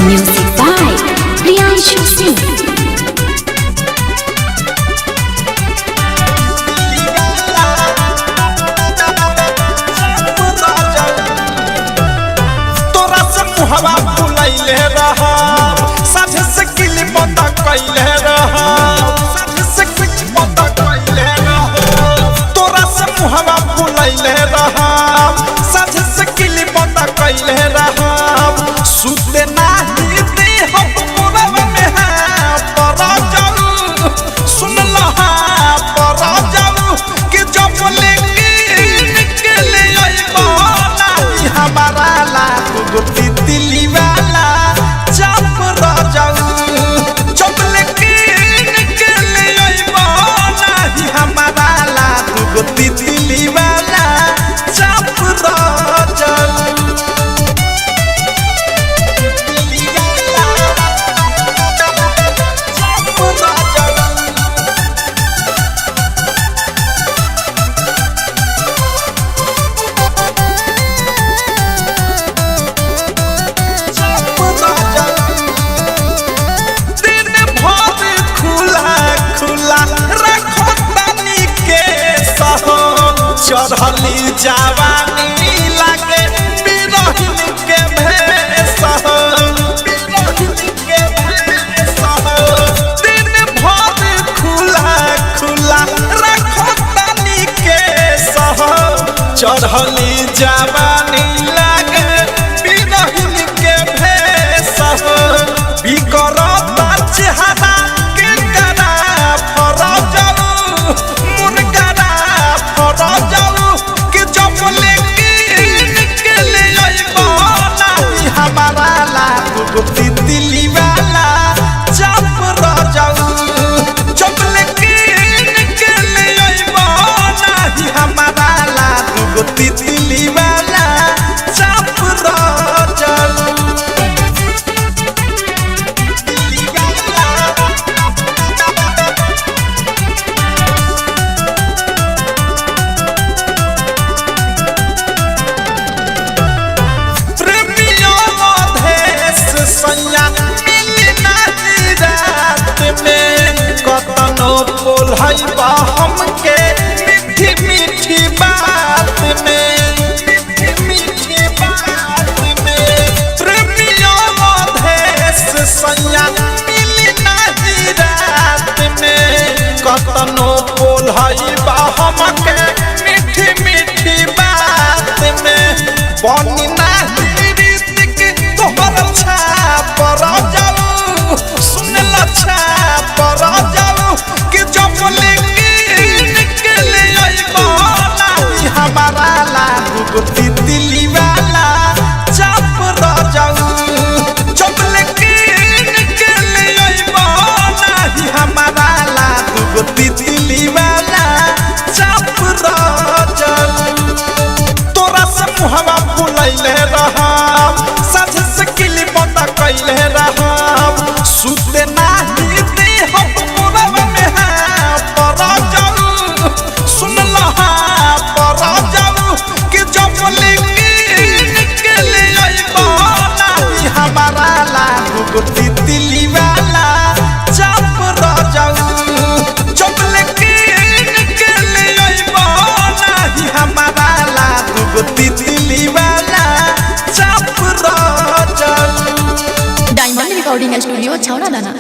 Music by Priyanshu Singh. हवा फुलैले रहा साझे से किली बंद कैले रहा साझे से कुछ बंद कैले रहा तोरा से मुहवा फुलैले रहा साझे से किली बंद कैले रहा सुते नाही दे हम पूरा में है पर जाऊ सुन लहा पर जाऊ कि जब लेके निकले आई बाना हमारा ला गुप्ती दिली वाला चाप राजाऊ चपले के निकले आई बाना हमारा ला गुप्ती दिली वाला चाप राजाऊ दिली वाला चाप राजाऊ चढ़ली जवानी लागे बिरहिन के भेष दिन भर खुला खुला रखो तनी के सह चढ़ली जवानी लागे बिरहिन के भेष बिकरता चेहरा के करा फरजाऊ मुनकरा फरजाऊ कि जब लेके निकले आई बाना हमारा ला गुप्ती दिली वाला चाप राजाऊ जब लेके निकले आई बाना हमारा ला गुप्ती दिली वाला चाप राजाऊ कतनो बोल बा हमके मीठी मीठी बात में मीठी बात में प्रेमियों मधेश सैया मिली नहीं रात में कतनो बोल बा हमके मीठी मीठी बात में बनी नहीं रीतिक तोहर छाप जाऊ सुन लछा पर जाऊ कि जब लेके निकले आई बाना हमारा ला गुप्ती दिली वाला चाप राजाऊ जब लेके निकले आई बाना हमारा ला गुप्ती दिली वाला चाप राजाऊ तोरा से मुहवा फुलैले रहा साझे से किली बंद कैले रहा सुते नाही दे हम पूरा में है पर जाऊ सुन लहा पर जाऊ कि जब लेके निकले आई बाना हमारा ला गुप्ती दिली वाला चाप राजाऊ जब लेके निकले आई बाना हमारा ला गुप्ती दिली वाला चाप राजाऊ डायमंड रिकॉर्डिंग स्टूडियो छौड़ा दाना।